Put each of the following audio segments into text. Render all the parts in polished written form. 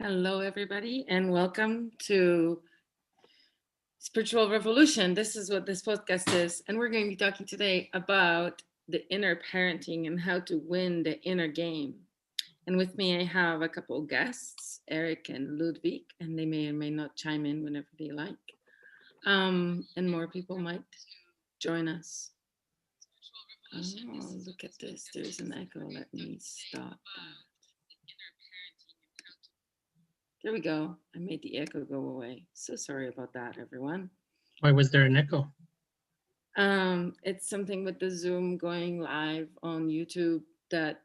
Hello, everybody, and welcome to Spiritual Revolution. This is what this podcast is, and we're going to be talking today about the inner parenting and how to win the inner game. And with me, I have a couple of guests, Eric and Ludwig, and they may or may not chime in whenever they like. And more people might join us. Oh, look at this. There's an echo. Let me stop that. There we go. I made the echo go away. So sorry about that, everyone. Why was there an echo? It's something with the Zoom going live on YouTube that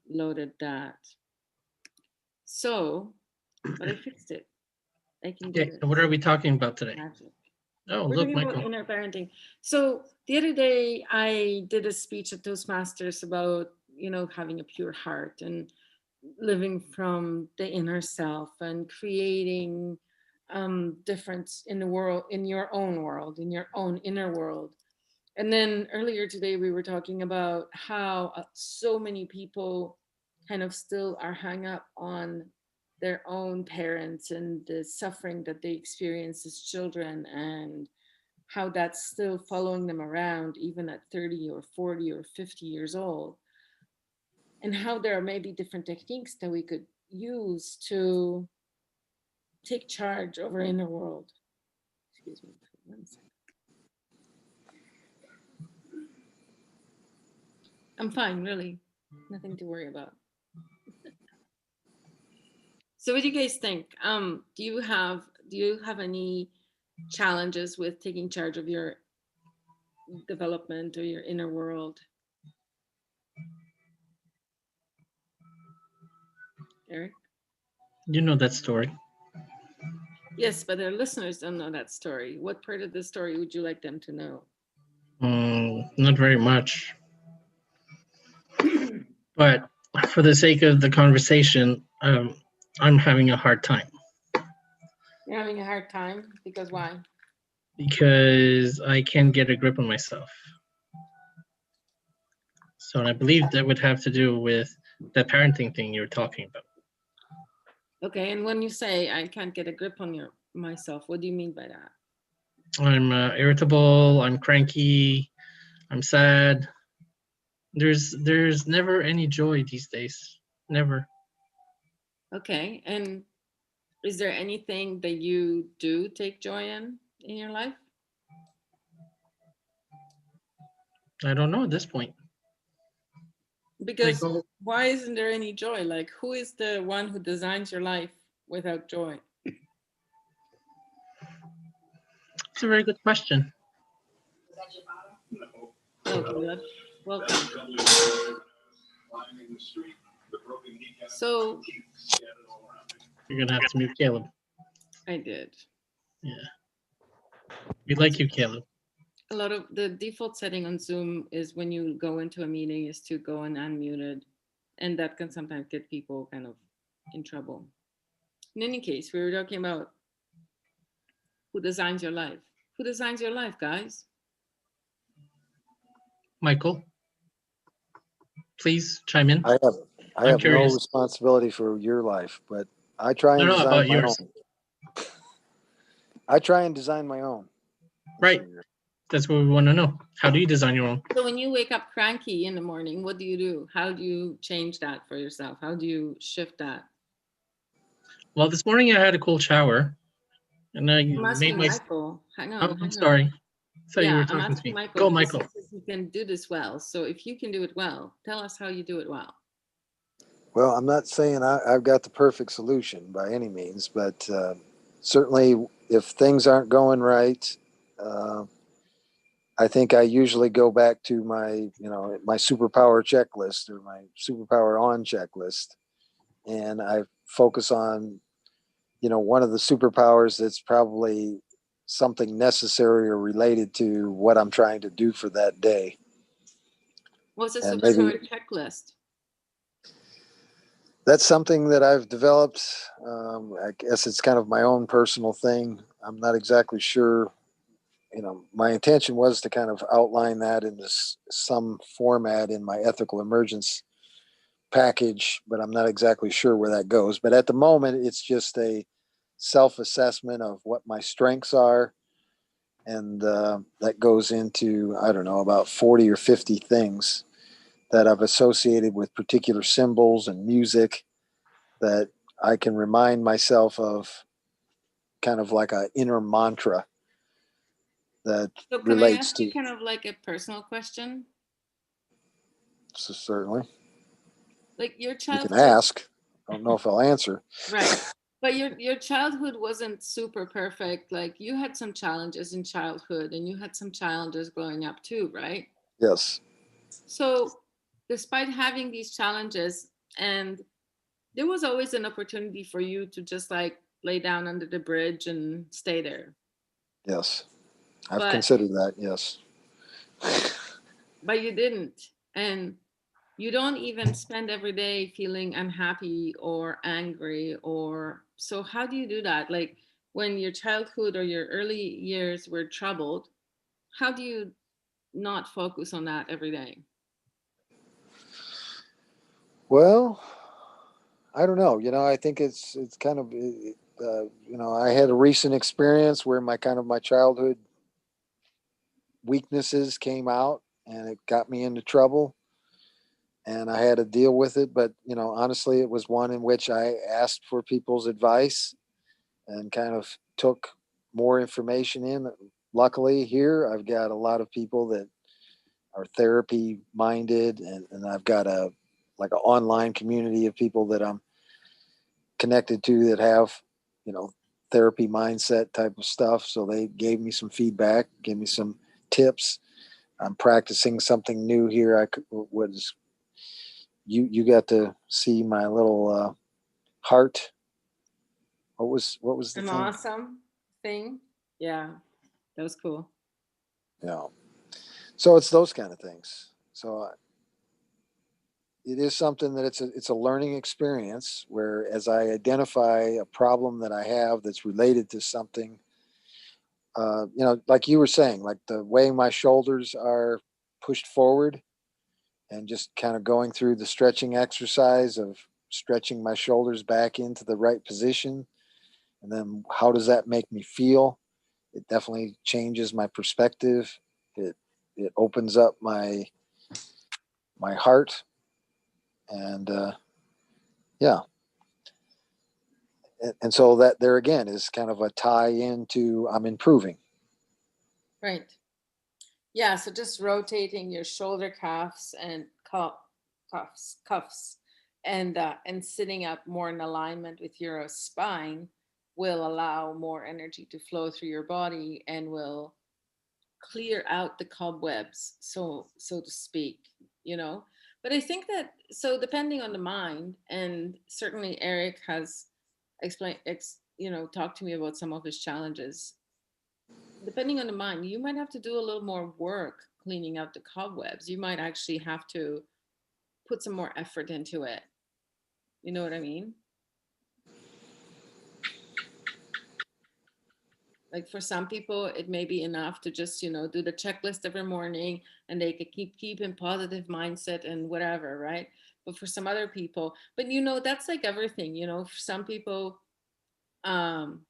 loaded that. So, but I fixed it. I can do Okay, it. so what are we talking about today? Magic. Oh, We're look, talking about Michael. inner parenting. So the other day I did a speech at Toastmasters about, having a pure heart and living from the inner self and creating difference in the world, in your own world, in your own inner world. And then earlier today we were talking about how so many people kind of still are hung up on their own parents and the suffering that they experience as children, and how that's still following them around even at 30 or 40 or 50 years old, and how there are maybe different techniques that we could use to take charge over inner world. Excuse me for 1 second. I'm fine, really. Nothing to worry about. So what do you guys think? Do you have any challenges with taking charge of your development or your inner world? Eric? You know that story. Yes, but our listeners don't know that story. What part of the story would you like them to know? Not very much. But for the sake of the conversation, I'm having a hard time You're having a hard time because why? because I can't get a grip on myself. So I believe that would have to do with the parenting thing you were talking about. Okay, and when you say I can't get a grip on myself, what do you mean by that? I'm irritable. I'm cranky. I'm sad. There's never any joy these days. Never. Okay, and is there anything that you do take joy in your life? I don't know at this point. Because why isn't there any joy? Like, who is the one who designs your life without joy? It's a very good question. Oh, Caleb, welcome. So You're gonna have to mute Caleb. I did. Yeah. We like you, Caleb. A lot of the default setting on Zoom is when you go into a meeting is to go and unmuted, and that can sometimes get people kind of in trouble. In any case, we were talking about who designs your life. Who designs your life, guys? Michael, please chime in. I I'm have no curious. responsibility for your life, but I try and No, design about my yours. own. I try and design my own. Right. That's what we want to know. How do you design your own? So when you wake up cranky in the morning, what do you do? How do you change that for yourself? How do you shift that? Well, this morning I had a cold shower, and I I'm made asking my. Michael. Hang Oh, on. I'm hang sorry. on. I thought you were Yeah, I'm talking to asking me. Michael Go, because Michael. he says he can do this well. So if you can do it well, tell us how you do it well. Well, I'm not saying I've got the perfect solution by any means, but certainly if things aren't going right, I think I usually go back to my superpower checklist or my superpower on checklist, and I focus on one of the superpowers that's probably something necessary or related to what I'm trying to do for that day. What's a And maybe superpower checklist? that's something that I've developed. I guess it's kind of my own personal thing. I'm not exactly sure. My intention was to kind of outline that in some format in my ethical emergence package, but I'm not exactly sure where that goes. But at the moment, it's just a self-assessment of what my strengths are, and that goes into, I don't know, about 40 or 50 things that I've associated with particular symbols and music that I can remind myself of, kind of like a inner mantra that So can I relates ask you to. kind of like a personal question? So certainly Like your you can childhood, ask. I don't know if I'll answer. right? But your childhood wasn't super perfect. Like you had some challenges in childhood and you had some challenges growing up too, right? Yes. So despite having these challenges, and there was always an opportunity for you to just like lay down under the bridge and stay there. Yes. I've But considered that. Yes. but you didn't. And you don't even spend every day feeling unhappy or angry, or so how do you do that? Like when your childhood or your early years were troubled, how do you not focus on that every day? Well, I don't know. I think it's kind of I had a recent experience where my childhood weaknesses came out, and it got me into trouble, and I had to deal with it. But honestly, it was one in which I asked for people's advice and kind of took more information in. Luckily, here I've got a lot of people that are therapy minded, and I've got a like an online community of people that I'm connected to that have, you know, therapy mindset type of stuff. So they gave me some feedback, gave me some tips. I'm practicing something new here. Was you got to see my little heart? What was the An thing? awesome thing. Yeah, that was cool. Yeah. So it's those kind of things. So it is something that it's a learning experience where, as I identify a problem that I have that's related to something, like you were saying, like the way my shoulders are pushed forward, and just kind of going through the stretching exercise of stretching my shoulders back into the right position, and then how does that make me feel? It definitely changes my perspective. It opens up my heart, and yeah, and so that there again is kind of a tie into I'm improving. Right. Yeah, so just rotating your shoulder cuffs and cuffs, and sitting up more in alignment with your spine will allow more energy to flow through your body and will clear out the cobwebs, so to speak, you know. But I think that, so depending on the mind, and certainly Eric has talked to me about some of his challenges. Depending on the mind, you might have to do a little more work cleaning out the cobwebs. You might actually have to put some more effort into it. You know what I mean? Like for some people, it may be enough to just, do the checklist every morning and they could keep in positive mindset and whatever, right? But for some other people, but that's like everything, for um,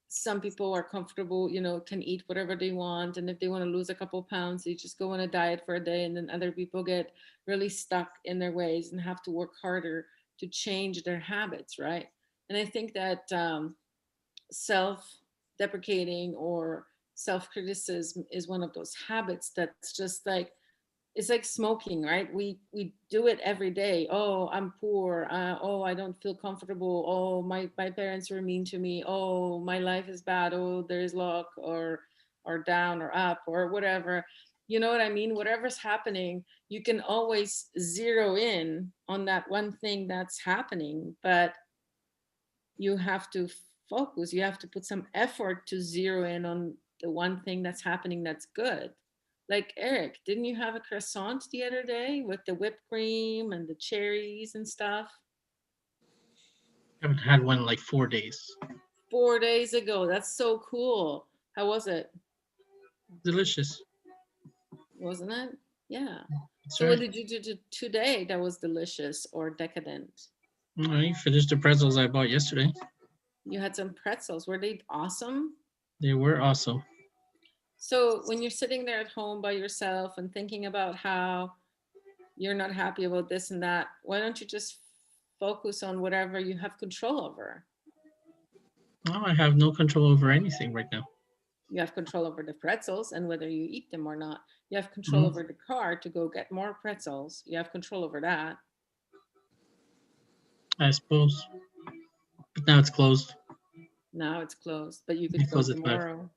some people are comfortable, can eat whatever they want. And if they want to lose a couple pounds, they just go on a diet for a day. And then other people get really stuck in their ways and have to work harder to change their habits, right? And I think that self deprecating or self criticism is one of those habits that's just like, it's like smoking, right? We do it every day. Oh, I'm poor. Oh, I don't feel comfortable. Oh, my parents were mean to me. Oh, my life is bad. Oh, there's luck, or down or up or whatever. You know what I mean? Whatever's happening, you can always zero in on that one thing that's happening, but you have to focus. You have to put some effort to zero in on the one thing that's happening that's good. Like Eric, didn't you have a croissant the other day with the whipped cream and the cherries and stuff? I haven't had one in like 4 days. 4 days ago. That's so cool. How was it? Delicious. Wasn't it? Yeah. That's So what right. did you do today that was delicious or decadent? I finished the pretzels I bought yesterday. You had some pretzels. Were they awesome? They were awesome. So when you're sitting there at home by yourself and thinking about how you're not happy about this and that, why don't you just focus on whatever you have control over? Now I have no control over anything right now. You have control over the pretzels and whether you eat them or not. You have control Mhm. over the car to go get more pretzels. You have control over that. I suppose. But now it's closed. Now it's closed, but you They could go close at 5. tomorrow.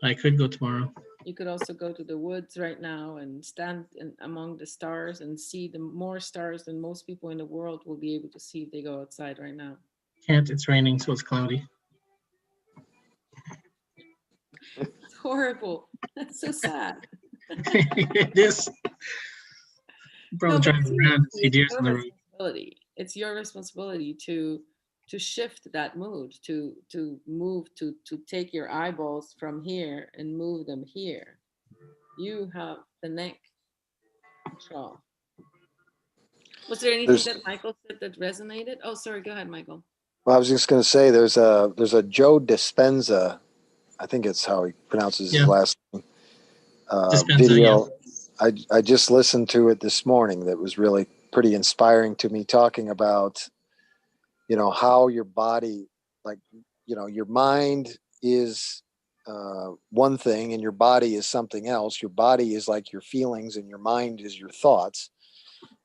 I could go tomorrow. You could also go to the woods right now and stand among the stars and see the more stars than most people in the world will be able to see if they go outside right now. Can't. It's raining, so it's cloudy. It's horrible. That's so sad. It is. No, Probably but driving around, seriously, see it's deers your on the road. responsibility. It's your responsibility to shift that mood, to move, to take your eyeballs from here and move them here. You have the neck control. Was there anything There's, that Michael said that resonated? Oh, sorry. Go ahead, Michael. well, I was just going to say, there's a Joe Dispenza, I think it's how he pronounces his Yeah, last name, Dispenza. Yeah, video. I just listened to it this morning. That was really pretty inspiring to me, talking about, how your body, like, your mind is one thing and your body is something else. Your body is like your feelings and your mind is your thoughts.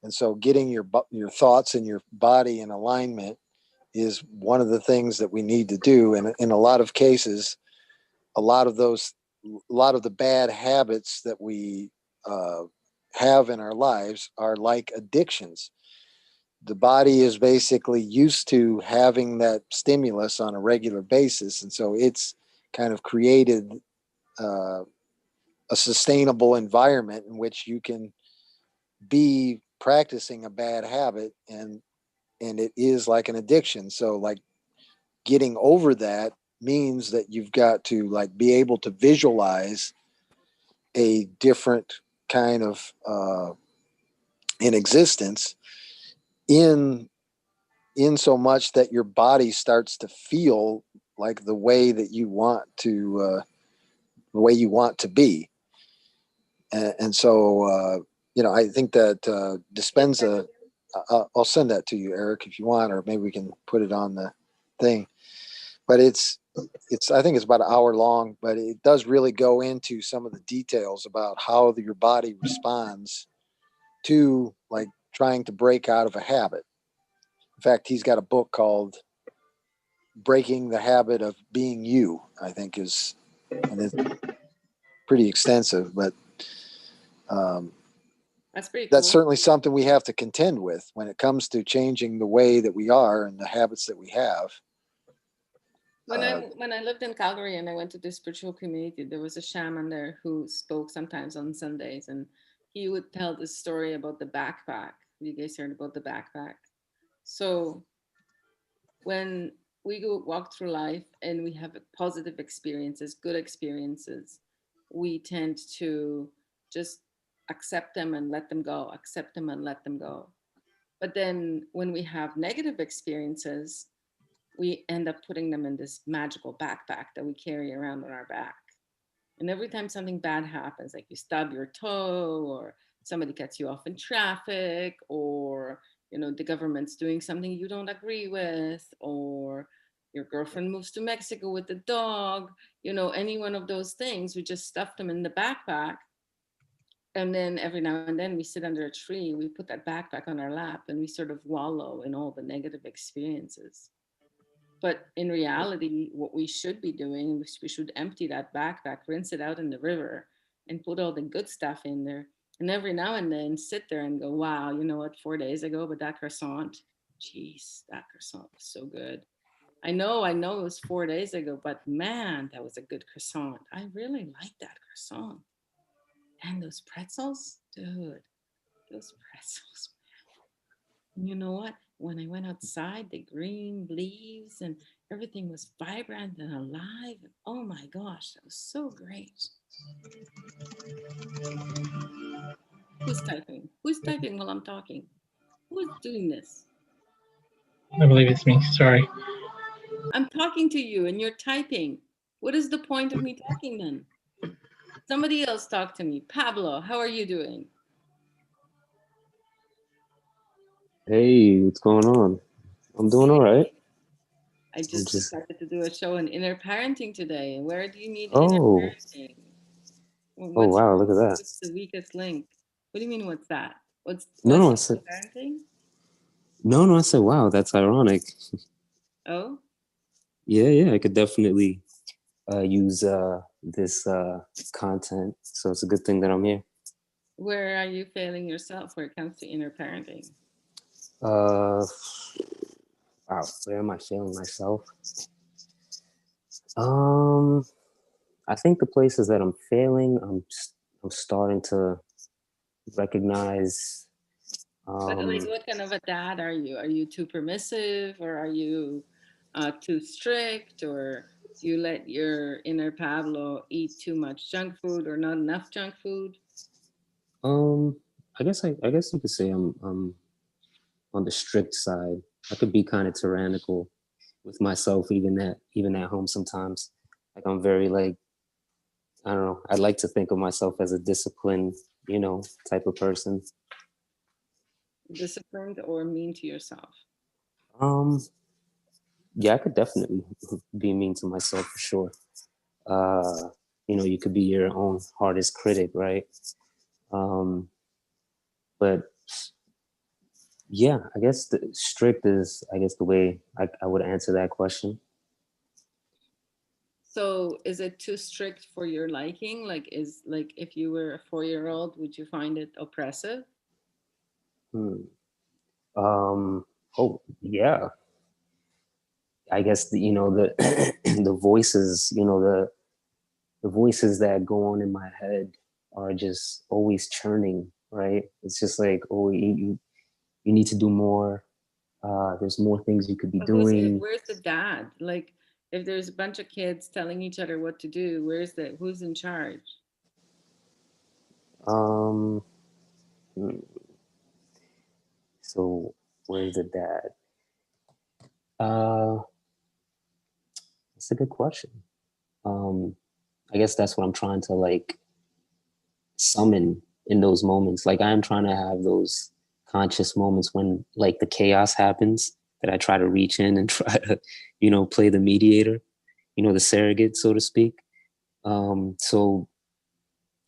And so getting your thoughts and your body in alignment is one of the things that we need to do. And in a lot of cases, a lot of the bad habits that we uh, have in our lives are like addictions. The body is basically used to having that stimulus on a regular basis, and so it's kind of created uh, a sustainable environment in which you can be practicing a bad habit, and it is like an addiction. So like getting over that means that you've got to like be able to visualize a different kind of in existence in so much that your body starts to feel like the way that you want to be. And so I think that Say that Dispenza, again. I'll send that to you, Eric, if you want, or maybe we can put it on the thing. But it's I think it's about an hour long, but it does really go into some of the details about how your body responds to like trying to break out of a habit. In fact, he's got a book called Breaking the Habit of Being You, I think and it's pretty extensive, but um, That's pretty that's cool. certainly something we have to contend with when it comes to changing the way that we are and the habits that we have. When I lived in Calgary and I went to the spiritual community, there was a shaman there who spoke sometimes on Sundays, and he would tell this story about the backpack. You guys heard about the backpack? So when we go walk through life and we have positive experiences, good experiences, we tend to just accept them and let them go, accept them and let them go. But then when we have negative experiences, we end up putting them in this magical backpack that we carry around on our back. And every time something bad happens, like you stub your toe or somebody cuts you off in traffic, or the government's doing something you don't agree with, or your girlfriend moves to Mexico with the dog, any one of those things, we just stuff them in the backpack. And then every now and then we sit under a tree, we put that backpack on our lap and we sort of wallow in all the negative experiences. But in reality, what we should be doing is we should empty that backpack, rinse it out in the river, and put all the good stuff in there. And every now and then sit there and go, wow, you know what, 4 days ago, but that croissant, geez, that croissant was so good. I know it was 4 days ago, but man, that was a good croissant. I really like that croissant. And those pretzels, dude, those pretzels. You know what? When I went outside, the green leaves and everything was vibrant and alive. And oh my gosh, that was so great. Who's typing? Who's typing while I'm talking? Who's doing this? I believe it's me. Sorry. I'm talking to you and you're typing. What is the point of me talking then? Somebody else talk to me. Pablo, how are you doing? Hey, what's going on? I'm doing all right. I I'm just just, decided to do a show on inner parenting today. Where do you need inner oh, parenting? oh What's wow, look at that. what's the weakest link? What do you mean? What's that? No, What's no, I inner said, parenting? no, I said, wow, that's ironic. Oh, Yeah, I could definitely use this content. So it's a good thing that I'm here. where are you failing yourself where it comes to inner parenting? Uh, wow, where am I failing myself? Um, I think the places that I'm failing, I'm starting to recognize. But like, Um, what kind of a dad are you? Are you too permissive, or are you too strict, or do you let your inner Pablo eat too much junk food or not enough junk food? um, I guess you could say I'm on the strict side. I could be kind of tyrannical with myself, even at home sometimes. Like I'm very like, I don't know. I'd like to think of myself as a disciplined, type of person. Disciplined or mean to yourself? Um, yeah, I could definitely be mean to myself for sure. Uh, you could be your own hardest critic, right? Um, but yeah, I guess the strict is, I guess, the way I would answer that question. So is it too strict for your liking? Like if you were a 4-year-old, would you find it oppressive? Hmm. Oh yeah, I guess the the voices, the voices that go on in my head are just always churning, right? It's just like, oh, you need to do more. There's more things you could be But doing. where's the dad? Like if there's a bunch of kids telling each other what to do, who's in charge? Um, hmm, so where's the dad? Uh, that's a good question. Um, I guess that's what I'm trying to like summon in those moments. Like I'm trying to have those conscious moments when like the chaos happens that I try to reach in and try to, play the mediator, the surrogate, so to speak. So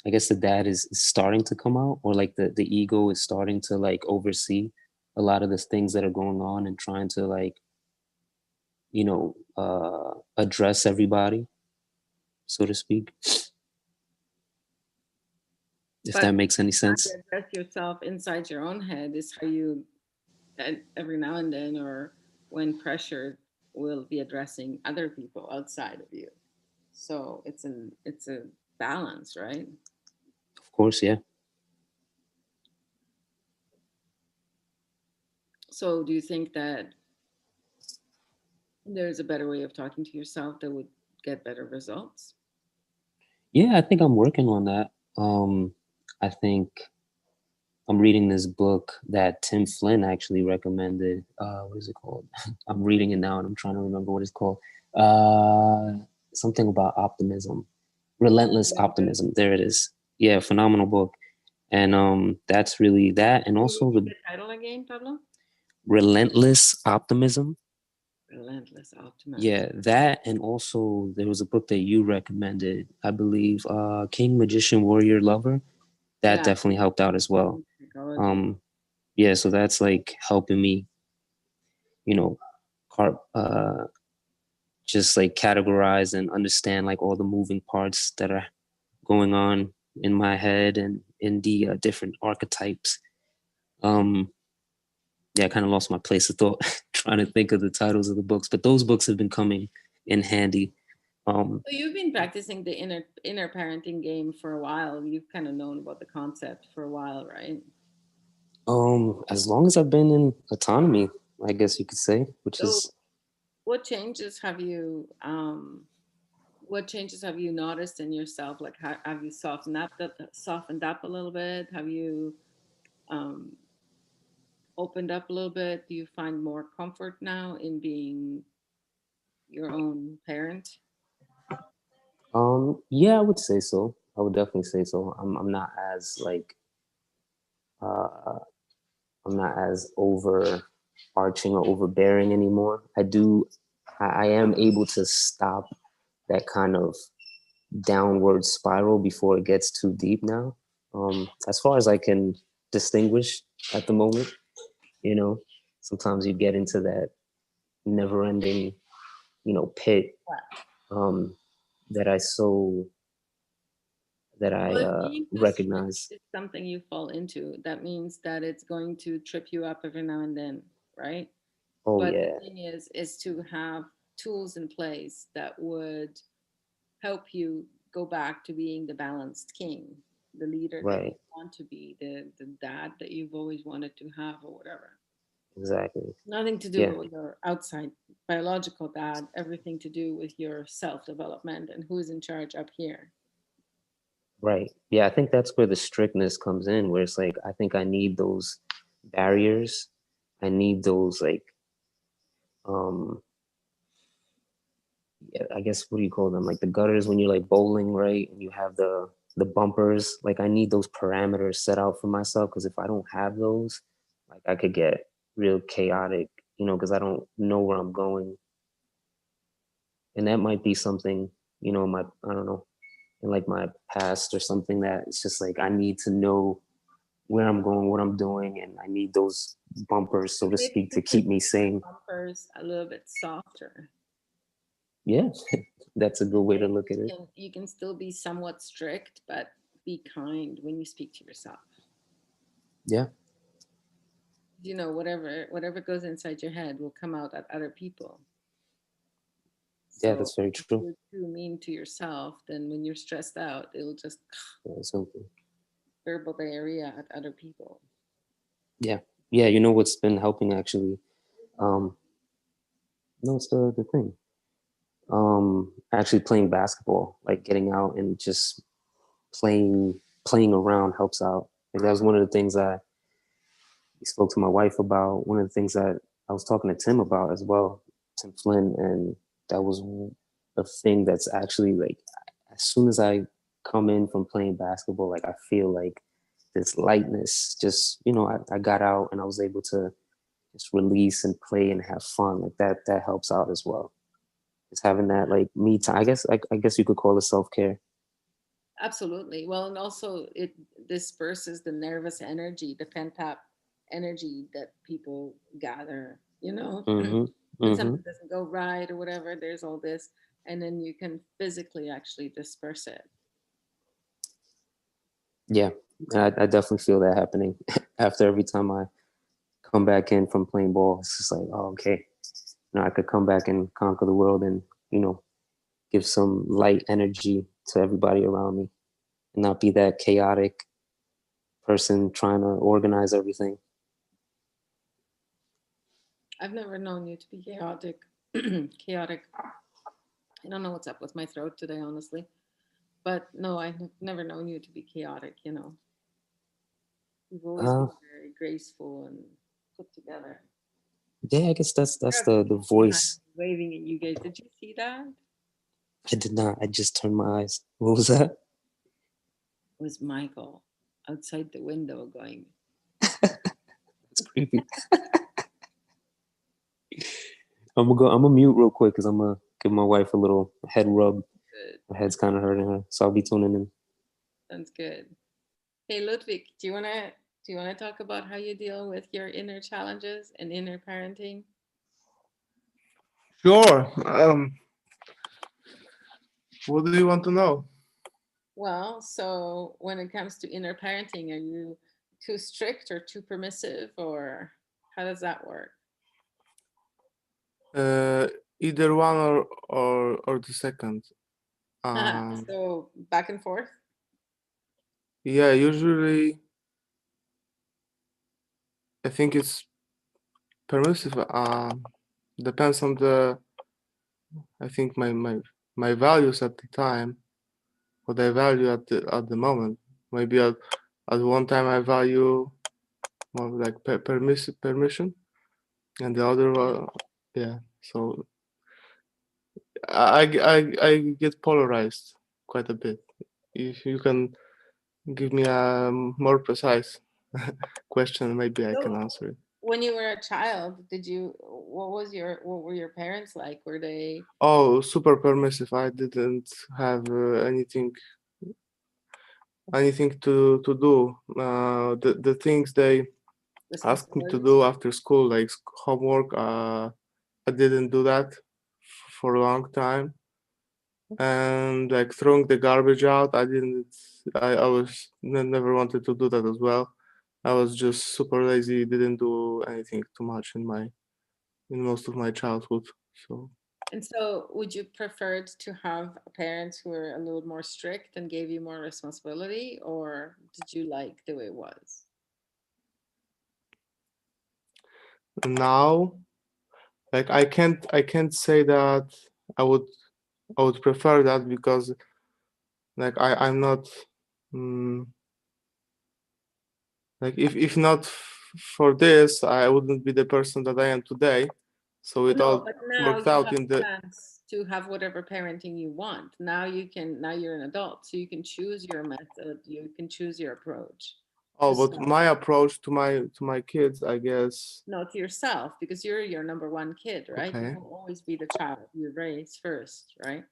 I guess the dad is starting to come out, or like the ego is starting to like oversee a lot of the things that are going on and trying to like, address everybody, so to speak, if But that makes any how sense. you address yourself inside your own head is how you, every now and then, or when pressured, will be addressing other people outside of you. So it's a balance, right? Of course, yeah. So do you think that there's a better way of talking to yourself that would get better results? Yeah, I think I'm working on that. I think I'm reading this book that Tim Flynn actually recommended. What is it called? I'm reading it now and I'm trying to remember what it's called. Uh, Something about optimism, relentless Really good. optimism. There it is. Yeah, phenomenal book. And that's really that. And Can you also repeat the the title again, Pablo? relentless optimism. Relentless optimism. Yeah, that. And also there was a book that you recommended, I believe, King, Magician, Warrior, Lover. That Yeah, definitely helped out as well. psychology. Um, yeah, so that's like helping me, you know, car just like categorize and understand like all the moving parts that are going on in my head and in the different archetypes. Um, yeah, I kind of lost my place of thought trying to think of the titles of the books, but those books have been coming in handy. So you've been practicing the inner parenting game for a while. You've kind of known about the concept for a while, right? As long as I've been in autonomy, I guess you could say, which So is what changes have you what changes have you noticed in yourself? Like, have you softened up a little bit? Have you um, opened up a little bit? Do you find more comfort now in being your own parent? Yeah, I would say so. I would definitely say so. I'm not as like uh I'm not as overarching or overbearing anymore. I am able to stop that kind of downward spiral before it gets too deep now. As far as I can distinguish at the moment, you know, sometimes you get into that never ending, pit um, that I Well, if being too strict recognize. is something you fall into, that means that it's going to trip you up every now and then, right? Oh But the yeah, thing is to have tools in place that would help you go back to being the balanced king, the leader that you right, want to be, the dad that you've always wanted to have, or whatever. exactly. Nothing to do Yeah, with your outside biological dad, everything to do with your self development and who's in charge up here. right. Yeah, I think that's where the strictness comes in, where it's like I think I need those barriers. I need those like um yeah, I guess what do you call them? Like the gutters when you're like bowling, right? And you have the bumpers. Like I need those parameters set out for myself because if I don't have those, like I could get real chaotic, because I don't know where I'm going. And that might be something, my I don't know, in like my past or something that it's just like I need to know where I'm going, what I'm doing, and I need those bumpers, so to Maybe speak, you to could keep me make sane. bumpers a little bit softer. Yeah, that's a good way to look at it. You can still be somewhat strict, but be kind when you speak to yourself. Yeah, Whatever goes inside your head will come out at other people. yeah, So that's very if true. you're too mean to yourself, then when you're stressed out, it'll just Yeah, so verbal diarrhea at other people. yeah, yeah. You know what's been helping actually? Um, no, it's the thing. Actually playing basketball, like getting out and just playing around helps out. Like that was one of the things I spoke to my wife about. One of the things that I was talking to Tim about as well, Tim Flynn, and that was a thing that's actually like as soon as I come in from playing basketball, like I feel like this lightness. Just I got out and I was able to just release and play and have fun. Like that helps out as well. Just having that like me time. I guess you could call it self care. Absolutely. Well, and also it disperses the nervous energy, the pent up energy that people gather, Mm-hmm. when Mm-hmm. something doesn't go right or whatever, there's all this, and then you can physically actually disperse it. Yeah, I definitely feel that happening after every time I come back in from playing ball. It's just like, oh, okay, I could come back and conquer the world and you know give some light energy to everybody around me and not be that chaotic person trying to organize everything. I've never known you to be chaotic. Chaotic. I don't know what's up with my throat today, honestly. But no, I've never known you to be chaotic. You've always Uh, been very graceful and put together. yeah, I guess that's There are the people behind voice. waving at you guys. Did you see that? I did not. I just turned my eyes. What was that? It was Michael outside the window going, It's creepy. I'm gonna mute real quick because I'm gonna give my wife a little head rub. good. My head's kind of hurting her, so I'll be tuning in. Sounds good. Hey Ludwig, do you wanna talk about how you deal with your inner challenges and inner parenting? Sure. What do you want to know? Well, so when it comes to inner parenting, are you too strict or too permissive, or how does that work? Uh, Either one or the second. Um, So back and forth? yeah, usually I think it's permissive. Depends on I think my my values at the time, what I value at the moment. Maybe at one time I value more like permission, and the other yeah. So I get polarized quite a bit. If you can give me a more precise question, maybe I can So, answer it. when you were a child, what were your parents like? Were they Oh, super permissive. I didn't have anything to do. The things they asked me to responsibilities? do after school, like homework, I didn't do that for a long time. And like throwing the garbage out, I didn't. I was never wanted to do that as well. I was just super lazy. Didn't do anything too much in most of my childhood. So And so, would you prefer to have parents who were a little more strict and gave you more responsibility, or did you like the way it was? now, like I can't say that I would prefer that because like I'm not like if not for this I wouldn't be the person that I am today. So it No, all but now worked you out have in the the chance to have whatever parenting you want. Now you're an adult, so you can choose your method, you can choose your approach to but stuff. my approach to my kids, I guess. No, to yourself, because you're your number one kid, right? You Okay. will always be the child you raise first, right?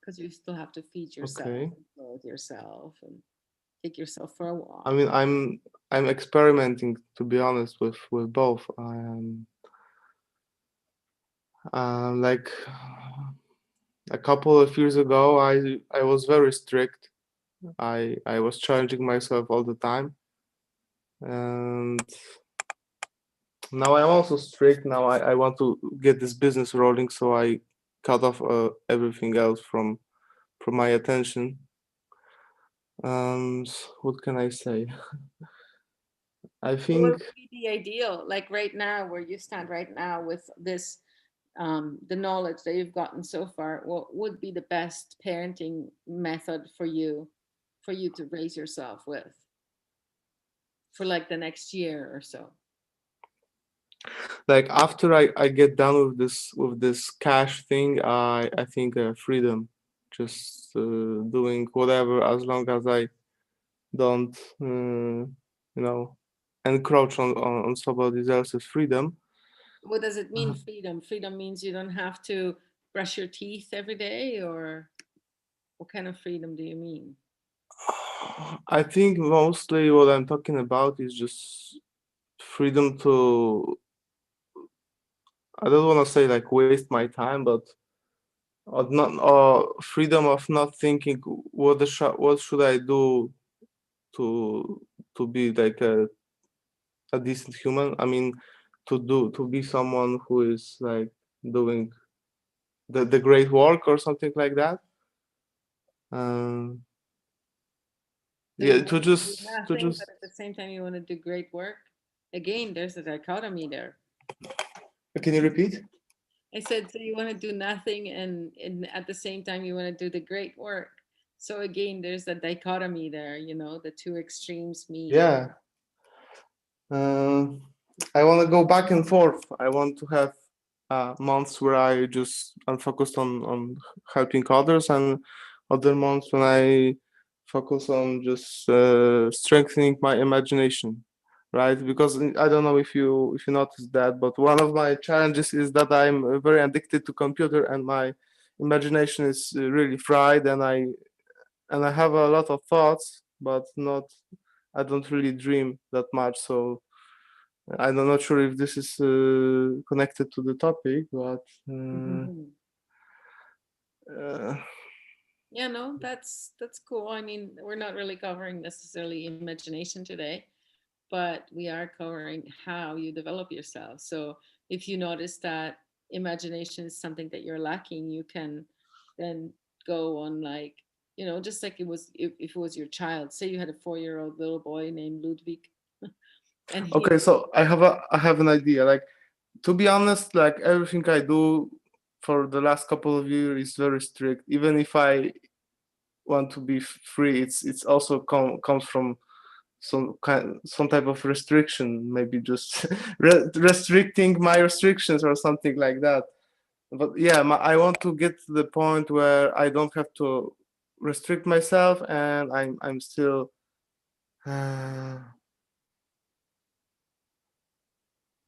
Because you still have to feed yourself, Okay. and clothe yourself, and take yourself for a I walk. mean, I'm experimenting, to be honest, with both. Like a couple of years ago, I was very strict. I was challenging myself all the time, and now I'm also strict. Now I want to get this business rolling, so I cut off everything else from my attention. What can I say? I So what think would be the ideal, like right now, where you stand right now with this, the knowledge that you've gotten so far? What would be the best parenting method for you to raise yourself with for like the next year or so? like after I get done with this cash thing, I think freedom, just doing whatever as long as I don't encroach on somebody else's freedom. What does it mean, Uh, freedom? Freedom means you don't have to brush your teeth every day, or what kind of freedom do you mean? I think mostly what I'm talking about is just freedom to, I don't want to say like waste my time, but not freedom of not thinking what should I do to be like a decent human. I mean, to be someone who is like doing the great work or something like that. Um, So you yeah, want to do to nothing, but just. at the same time you want to do great work. Again, there's a dichotomy there. Can you repeat? I said, so you want to do nothing, and at the same time you want to do the great work. So again, there's a dichotomy there, the two extremes meet. Yeah. I want to go back and forth. I want to have months where I'm focused on helping others, and other months when I focus on just strengthening my imagination, right? Because I don't know if you noticed that, but one of my challenges is that I'm very addicted to computer, and my imagination is really fried, and I have a lot of thoughts, but not I don't really dream that much. So I'm not sure if this is connected to the topic, but Mhm. uh, Yeah, no, that's cool. I mean, we're not really covering necessarily imagination today, but we are covering how you develop yourself. So if you notice that imagination is something that you're lacking, you can then go on, like, just like it was, if it was your child. Say you had a 4-year-old little boy named Ludwig, and he okay. So I have an idea. Like, to be honest, like everything I do for the last couple of years is very strict. Even if I want to be free, it's also comes from some type of restriction, maybe just restricting my restrictions or something like that. But yeah, I want to get to the point where I don't have to restrict myself, and I'm still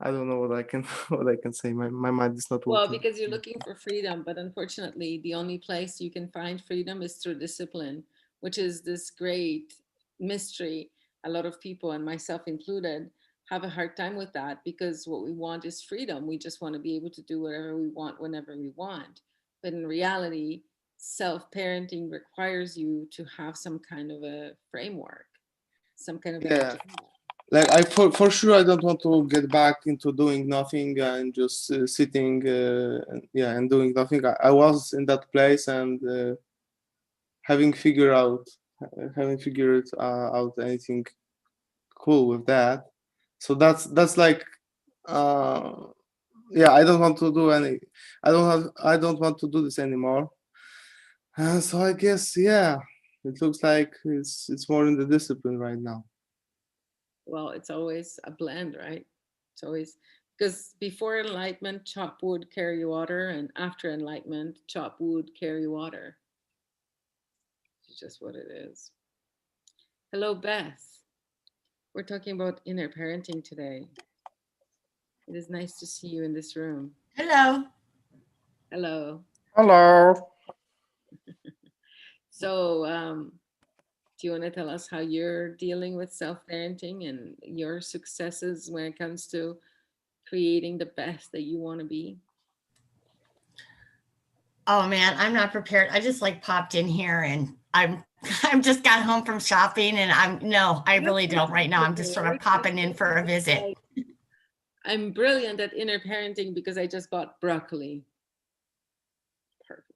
I don't know what I can what I can say. My mind is not Well, working. because you're looking for freedom, but unfortunately, the only place you can find freedom is through discipline, which is this great mystery. A lot of people, and myself included, have a hard time with that because what we want is freedom. We just want to be able to do whatever we want whenever we want. But in reality, self-parenting requires you to have some kind of a framework, some kind of Yeah. agenda. Like I for sure I don't want to get back into doing nothing and just sitting and doing nothing. I was in that place, and having figured out anything cool with that. So that's like I don't want to do any I don't want to do this anymore. So I guess it looks like it's more in the discipline right now. Well, it's always a blend, right? It's always because before enlightenment, chop wood, carry water, and after enlightenment, chop wood, carry water. It's just what it is. Hello, Beth. We're talking about inner parenting today. It is nice to see you in this room. Hello. Hello. Hello. So, do you want to tell us how you're dealing with self-parenting and your successes when it comes to creating the best that you want to be? Oh man, I'm not prepared. I just like popped in here and I'm just got home from shopping and I really don't right now. I'm just sort of popping in for a visit. I'm brilliant at inner parenting because I just bought broccoli. Perfect.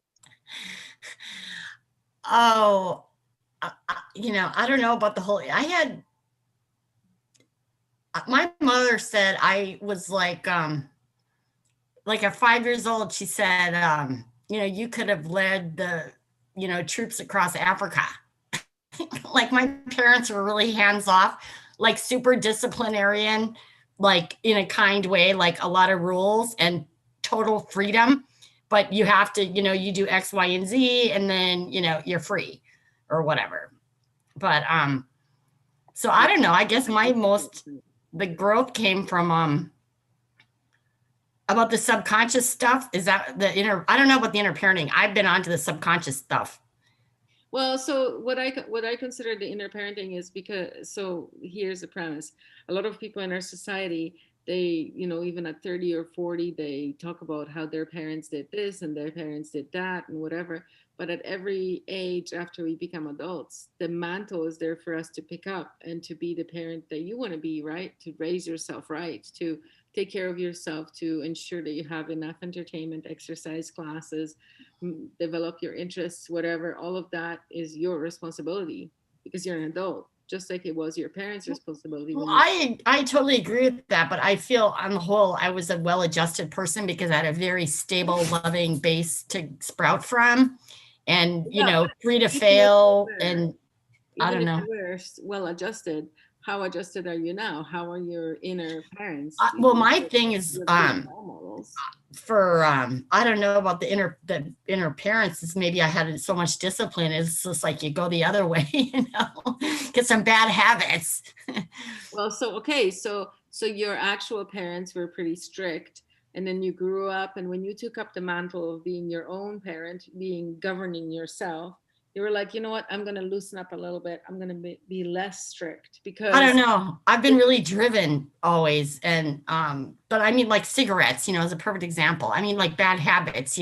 Oh, I don't know about the whole, my mother said I was like at 5 years old, she said, you could have led the, troops across Africa. Like my parents were really hands off, like super disciplinarian, like in a kind way, like a lot of rules and total freedom. But you have to, you do X, Y, and Z, and then, you're free or whatever. But so I don't know. I guess the growth came from about the subconscious stuff. Is that I don't know about the inner parenting. I've been onto the subconscious stuff. Well, so what I consider the inner parenting is so here's the premise. A lot of people in our society, they, even at 30 or 40, they talk about how their parents did this and their parents did that and whatever. But at every age after we become adults, the mantle is there for us to pick up and to be the parent that you want to be, right? To raise yourself right, to take care of yourself, to ensure that you have enough entertainment, exercise classes, develop your interests, whatever. All of that is your responsibility because you're an adult, just like it was your parents' responsibility. Well, I totally agree with that, but I feel on the whole, I was a well-adjusted person because I had a very stable, loving base to sprout from, and free to fail, and I don't know. We're well-adjusted. How adjusted are you now? How are your inner parents? Well, my thing is for I don't know about the inner parents, is maybe I had so much discipline. It's just like you go the other way, get some bad habits. Well, so your actual parents were pretty strict, and then you grew up, and when you took up the mantle of being your own parent, governing yourself, you were like, you know what, I'm going to loosen up a little bit. I'm going to be less strict because I don't know. I've been really driven always. And, but I mean like cigarettes, is a perfect example. I mean like bad habits, But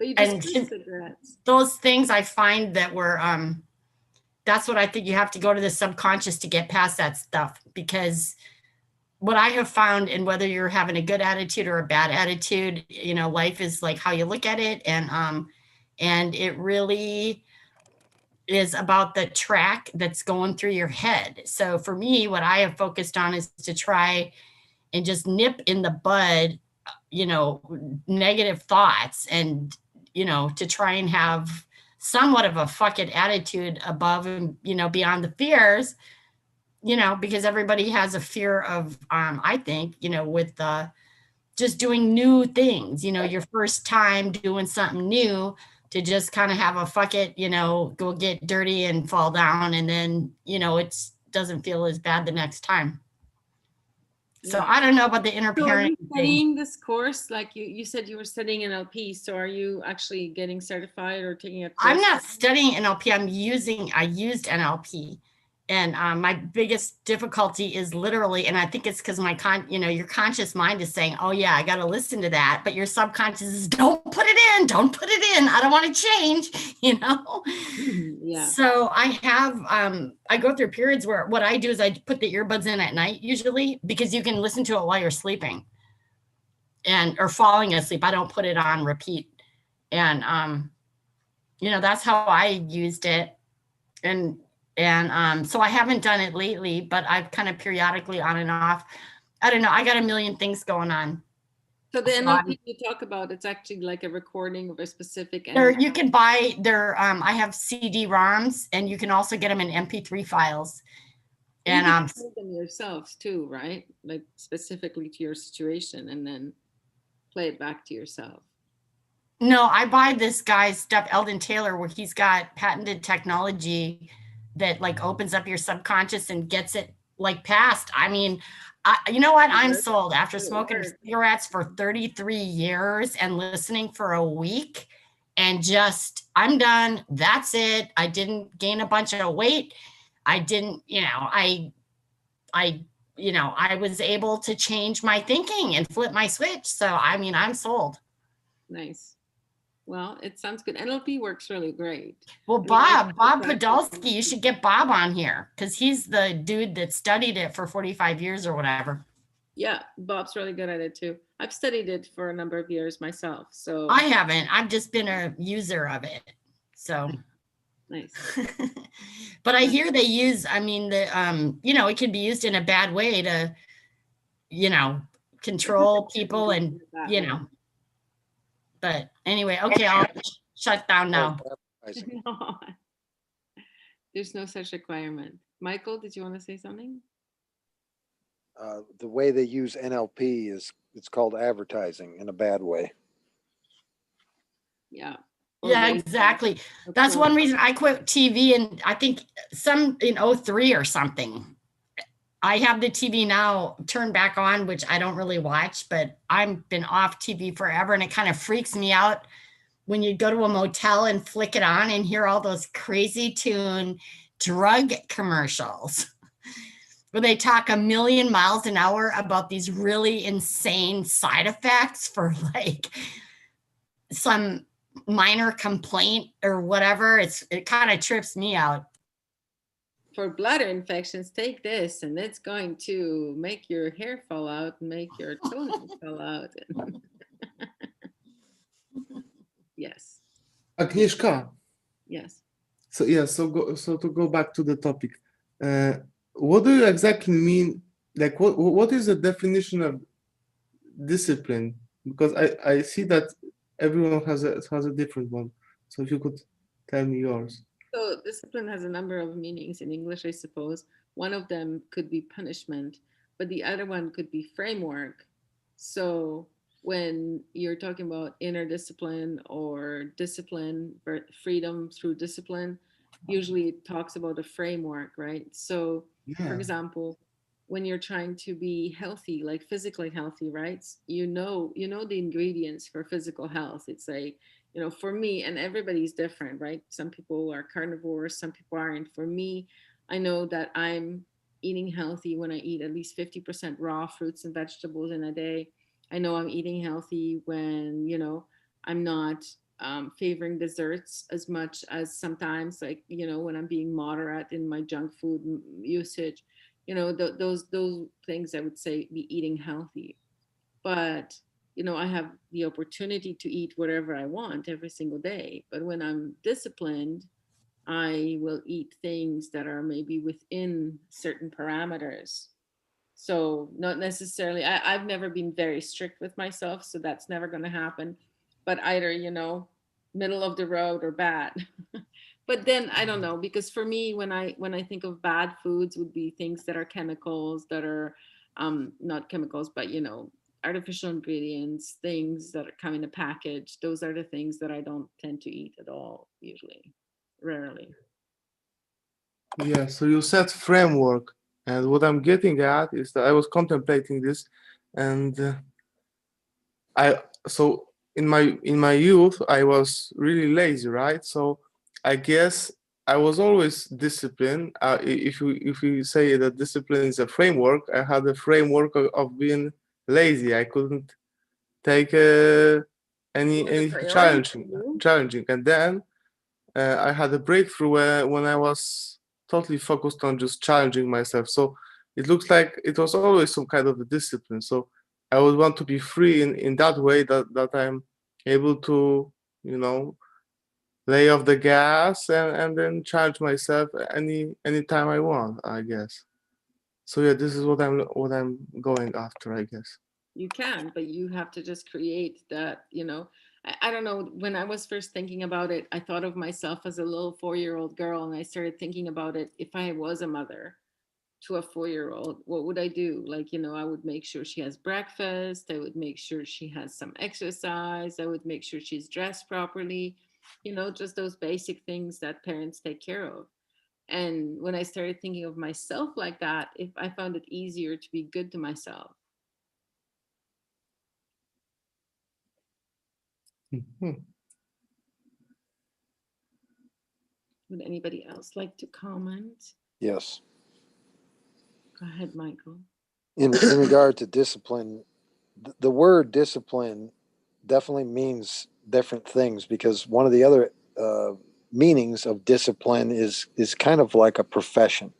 you just quit cigarettes. Those things I find that were, that's what I think you have to go to the subconscious to get past that stuff, because what I have found, and whether you're having a good attitude or a bad attitude, life is like how you look at it. And it really is about the track that's going through your head. So for me, what I have focused on is to try and just nip in the bud, you know, negative thoughts, and, you know, to try and have somewhat of a fuck it attitude above and, you know, beyond the fears, you know, because everybody has a fear of, I think, you know, with just doing new things, you know, your first time doing something new, to just kind of have a fuck it, you know, go get dirty and fall down. And then, you know, it doesn't feel as bad the next time. So Yeah. I don't know about the inner So are you parenting thing. studying this course? Like you said you were studying NLP. So are you actually getting certified or taking a course? I'm not studying NLP. I used NLP. And my biggest difficulty is literally, and I think it's because you know, your conscious mind is saying, oh yeah, I got to listen to that. But your subconscious is, don't put it in, don't put it in. I don't want to change, you know? Yeah. So I have, I go through periods where what I do is I put the earbuds in at night usually, because you can listen to it while you're sleeping or falling asleep. I don't put it on repeat. And, you know, that's how I used it. And so I haven't done it lately, but I've kind of periodically on and off. I don't know. I got a million things going on. So the NLP you talk about, it's actually like a recording of a specific. You can buy I have CD-ROMs, and you can also get them in MP3 files. And you can them yourselves too, right? Like specifically to your situation, and then play it back to yourself. No, I buy this guy's stuff, Eldon Taylor, where he's got patented technology that like opens up your subconscious and gets it like past. I mean, you know what? I'm sold after smoking cigarettes for 33 years and listening for a week, and just, I'm done. That's it. I didn't gain a bunch of weight. I didn't, you know, I was able to change my thinking and flip my switch. So, I mean, I'm sold. Nice. Well, it sounds good. NLP works really great. Well, Bob Podolsky, you should get Bob on here, because he's the dude that studied it for 45 years or whatever. Yeah, Bob's really good at it too. I've studied it for a number of years myself. So I haven't. I've just been a user of it. So nice. But I hear they use, I mean, you know, it can be used in a bad way to, you know, control people and, you know. But anyway, okay, I'll shut down now. No, there's no such requirement. Michael, did you want to say something? The way they use NLP it's called advertising in a bad way. Yeah. Yeah, exactly. That's one reason I quit TV, and I think in 2003 or something. I have the TV now turned back on, which I don't really watch, but I've been off TV forever, and it kind of freaks me out when you go to a motel and flick it on and hear all those crazy tune drug commercials where they talk a million miles an hour about these really insane side effects for like some minor complaint or whatever. It kind of trips me out. For bladder infections, take this, and it's going to make your hair fall out, and make your toenails fall out. Yes. Agnieszka. Yes. So yeah, so to go back to the topic, what do you exactly mean? Like, what is the definition of discipline? Because I see that everyone has a different one. So if you could tell me yours. So discipline has a number of meanings in English, I suppose. One of them could be punishment, but the other one could be framework. So when you're talking about inner discipline or discipline, freedom through discipline, usually it talks about a framework, right? So for example, when you're trying to be healthy, like physically healthy, right? You know the ingredients for physical health. It's like, you know, for me, and everybody's different, right? Some people are carnivores, some people aren't. For me, I know that I'm eating healthy when I eat at least 50% raw fruits and vegetables in a day. I know I'm eating healthy when, you know, I'm not favoring desserts as much as sometimes, like, you know, when I'm being moderate in my junk food usage, you know, those things I would say be eating healthy. But you know, I have the opportunity to eat whatever I want every single day. But when I'm disciplined, I will eat things that are maybe within certain parameters. So not necessarily, I've never been very strict with myself, so that's never going to happen. But either, middle of the road or bad. But then I don't know, because for me, when I think of bad foods, would be things that are chemicals, that are not chemicals, but artificial ingredients, things that come in a package. Those are the things that I don't tend to eat at all, usually, rarely. Yeah, so you said framework, and what I'm getting at is that I was contemplating this, and I so in my youth I was really lazy, right? So I guess I was always disciplined. If we say that discipline is a framework, I had a framework of being lazy. I couldn't take It was a anything priority for challenging, you. and then I had a breakthrough when I was totally focused on just challenging myself. So it looks like it was always some kind of a discipline. So I would want to be free in that way, that I'm able to, lay off the gas and then challenge myself anytime I want, I guess. So yeah, this is what I'm going after, I guess. You can, but you have to just create that, I don't know. When I was first thinking about it, I thought of myself as a little 4-year-old girl, and I started thinking about it. If I was a mother to a 4-year-old, what would I do? Like, I would make sure she has breakfast. I would make sure she has some exercise. I would make sure she's dressed properly, just those basic things that parents take care of. And when I started thinking of myself like that, if I found it easier to be good to myself. Mhm. Would anybody else like to comment? Yes. Go ahead, Michael. In regard to discipline, the word discipline definitely means different things, because one of the other meanings of discipline is kind of like a profession.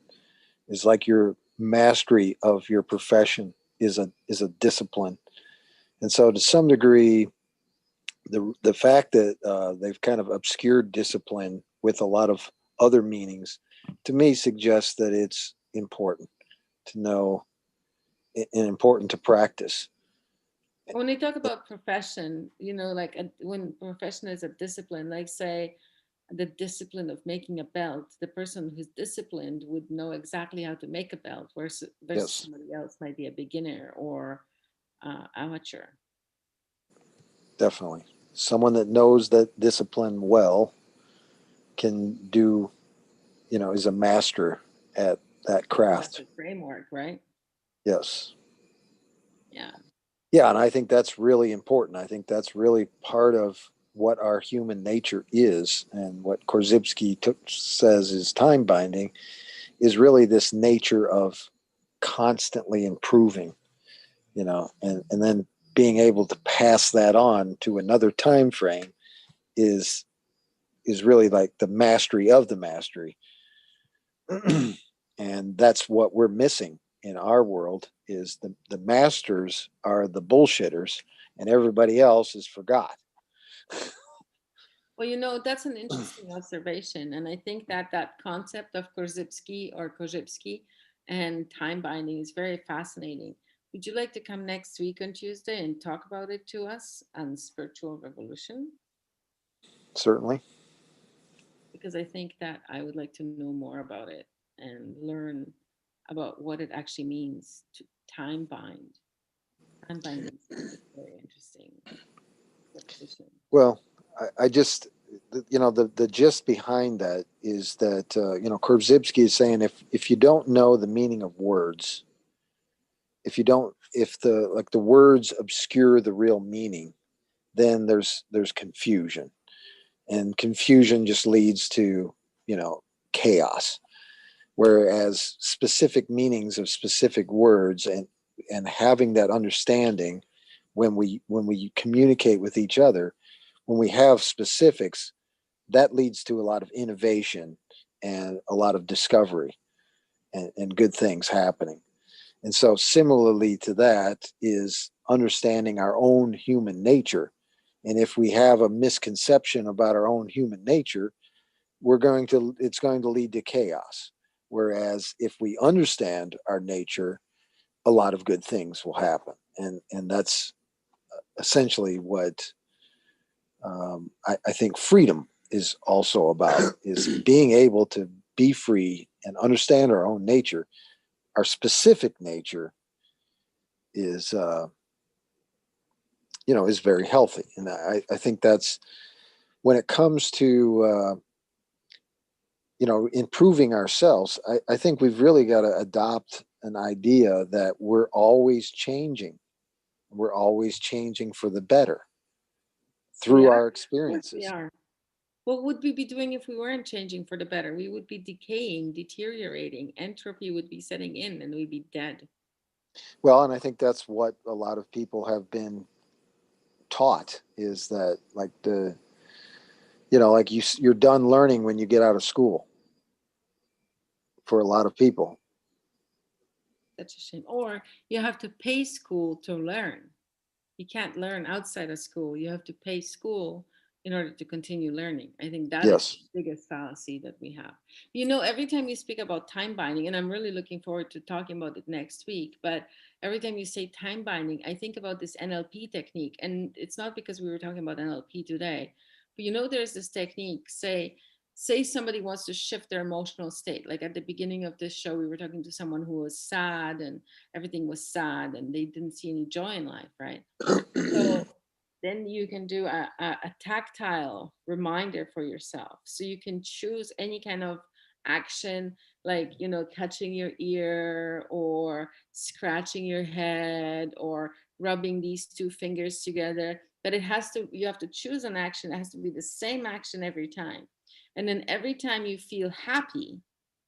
Is like your mastery of your profession is a discipline. And so to some degree, the fact that they've kind of obscured discipline with a lot of other meanings, to me, suggests that it's important to know and important to practice. When they talk about profession, like when profession is a discipline, like say the discipline of making a belt, the person who's disciplined would know exactly how to make a belt, versus Yes, somebody else might be a beginner or amateur. definitely. Someone that knows that discipline well can do, is a master at that That's craft. the framework, right? Yes. Yeah. Yeah, and I think that's really important. I think that's really part of what our human nature is, and what Korzybski says is time binding, is really this nature of constantly improving, and then being able to pass that on to another time frame is really like the mastery of the mastery. And that's what we're missing in our world, is the masters are the bullshitters and everybody else is forgot. Well, that's an interesting observation. And I think that that concept of Korzybski and time binding is very fascinating. Would you like to come next week on Tuesday and talk about it to us on spiritual revolution? Certainly. Because I think that I would like to know more about it and learn about what it actually means to time bind. Time binding is very interesting proposition. Well, I just, the gist behind that is that, Korzybski is saying, if you don't know the meaning of words, if the words obscure the real meaning, then there's confusion, and confusion just leads to, chaos. Whereas specific meanings of specific words, and having that understanding, when we communicate with each other, when we have specifics, that leads to a lot of innovation and a lot of discovery, and good things happening. And so similarly to that is understanding our own human nature. And if we have a misconception about our own human nature, it's going to lead to chaos. Whereas if we understand our nature, a lot of good things will happen. And that's essentially what I think freedom is also about, is being able to be free and understand our own nature. Our specific nature is, is very healthy. And I think that's, when it comes to, improving ourselves, I think we've really got to adopt an idea that we're always changing. We're always changing for the better through our Of course we experiences. are. What would we be doing if we weren't changing for the better? We would be decaying, deteriorating. Entropy would be setting in and we'd be dead. Well, and I think that's what a lot of people have been taught, is that, like, you're done learning when you get out of school, for a lot of people. Such a shame. Or you have to pay school to learn. You can't learn outside of school. You have to pay school in order to continue learning. I think that is Yes. the biggest fallacy that we have. Every time you speak about time binding, and I'm really looking forward to talking about it next week, but every time you say time binding, I think about this NLP technique. And it's not because we were talking about NLP today, but there's this technique, say somebody wants to shift their emotional state. Like at the beginning of this show, we were talking to someone who was sad and everything was sad and they didn't see any joy in life, right? So then you can do a tactile reminder for yourself. So you can choose any kind of action, like, touching your ear or scratching your head or rubbing these two fingers together. But you have to choose an action. It has to be the same action every time. And then every time you feel happy,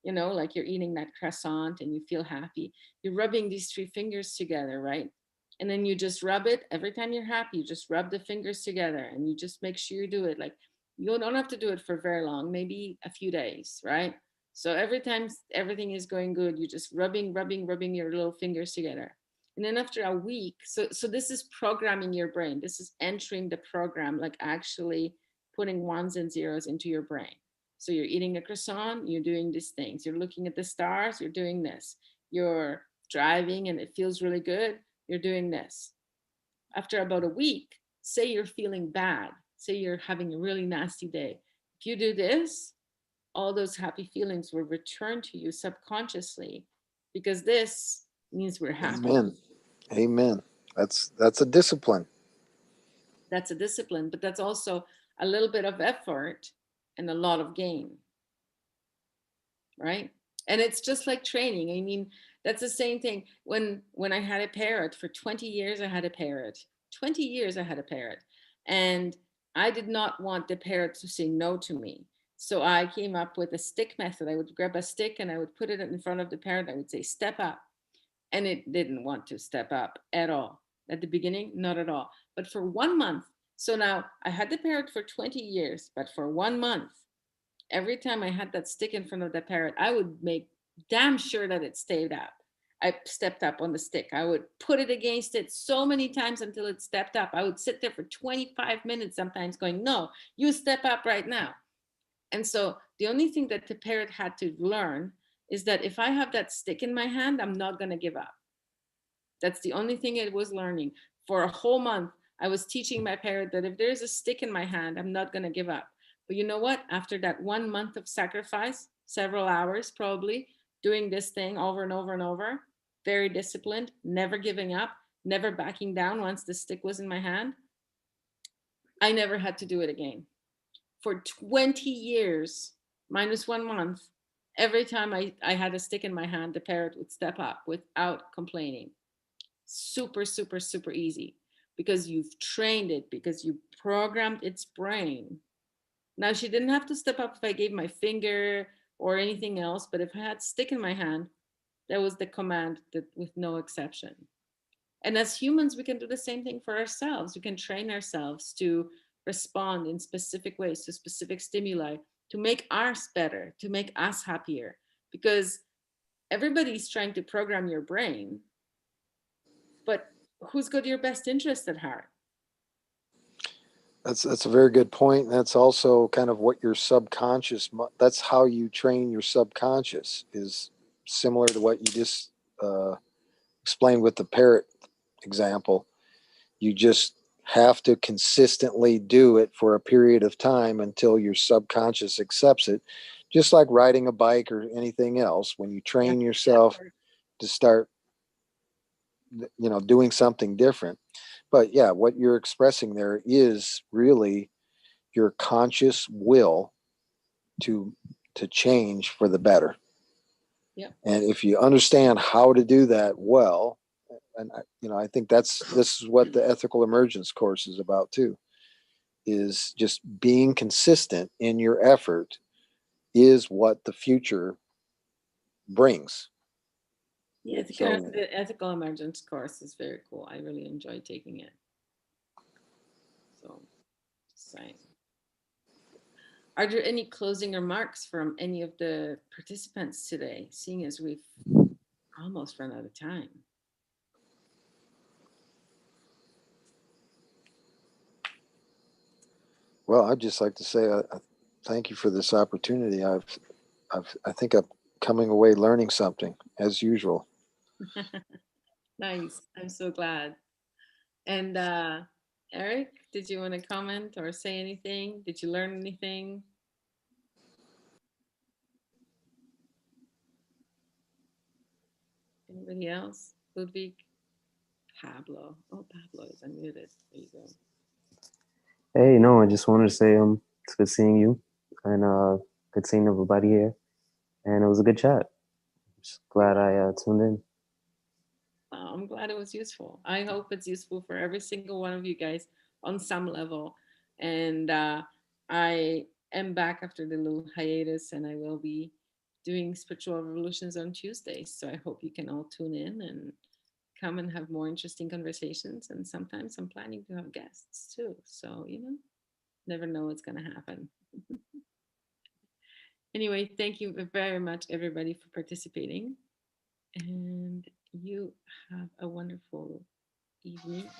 like you're eating that croissant and you feel happy, you're rubbing these three fingers together, right? And then you just rub it every time you're happy. You just rub the fingers together and you just make sure you do it. Like, you don't have to do it for very long, maybe a few days, right? So every time everything is going good, you just rubbing your little fingers together. And then after a week, so this is programming your brain. This is entering the program, like actually putting ones and zeros into your brain. So you're eating a croissant, you're doing these things. You're looking at the stars, you're doing this. You're driving and it feels really good, you're doing this. After about a week, say you're feeling bad, say you're having a really nasty day. If you do this, all those happy feelings will return to you subconsciously, because this means we're happy. Amen. That's a discipline. That's a discipline, but that's also a little bit of effort and a lot of gain, right? And it's just like training. I mean, that's the same thing. When I had a parrot for 20 years, I had a parrot. 20 years I had a parrot. And I did not want the parrot to say no to me. So I came up with a stick method. I would grab a stick and I would put it in front of the parrot. I would say, step up. And it didn't want to step up at all. At the beginning, not at all. But for 1 month, so now I had the parrot for 20 years, but for 1 month, every time I had that stick in front of the parrot, I would make damn sure that it stayed up. I stepped up on the stick. I would put it against it so many times until it stepped up. I would sit there for 25 minutes sometimes going, no, you step up right now. And so the only thing that the parrot had to learn is that if I have that stick in my hand, I'm not going to give up. That's the only thing it was learning. For a whole month, I was teaching my parrot that if there's a stick in my hand, I'm not going to give up. But you know what? After that 1 month of sacrifice, several hours probably, doing this thing over and over and over, very disciplined, never giving up, never backing down once the stick was in my hand, I never had to do it again. For 20 years, minus 1 month, every time I had a stick in my hand, the parrot would step up without complaining. Super, super, super easy, because you've trained it, because you programmed its brain. Now, she didn't have to step up if I gave my finger or anything else, but if I had stick in my hand, that was the command, that with no exception. And as humans, we can do the same thing for ourselves. We can train ourselves to respond in specific ways to specific stimuli to make ours better, to make us happier, because everybody's trying to program your brain, but who's got your best interest at heart? That's a very good point. That's also kind of what your subconscious, that's how you train your subconscious, is similar to what you just explained with the parrot example, you just have to consistently do it for a period of time until your subconscious accepts it. Just like riding a bike or anything else, when you train yourself to start, doing something different. But yeah, what you're expressing there is really your conscious will to change for the better. Yep. And if you understand how to do that well, and I think this is what the ethical emergence course is about too, is just being consistent in your effort is what the future brings. Yeah, So- the ethical emergence course is very cool. I really enjoy taking it. So, just saying. Are there any closing remarks from any of the participants today, seeing as we've almost run out of time? Well, I'd just like to say thank you for this opportunity. I think I'm coming away learning something as usual. Nice. I'm so glad. And Eric, did you want to comment or say anything? Did you learn anything? Anybody else? Ludwig? Pablo. Oh, Pablo is unmuted. There you go. Hey, no, I just wanted to say it's good seeing you, and good seeing everybody here, and it was a good chat. Just glad I tuned in. I'm glad it was useful. I hope it's useful for every single one of you guys on some level. And I am back after the little hiatus, and I will be doing Spiritual Revolutions on Tuesdays. So I hope you can all tune in and come and have more interesting conversations. And sometimes I'm planning to have guests too. So, never know what's going to happen. Anyway, thank you very much, everybody, for participating. And you have a wonderful evening.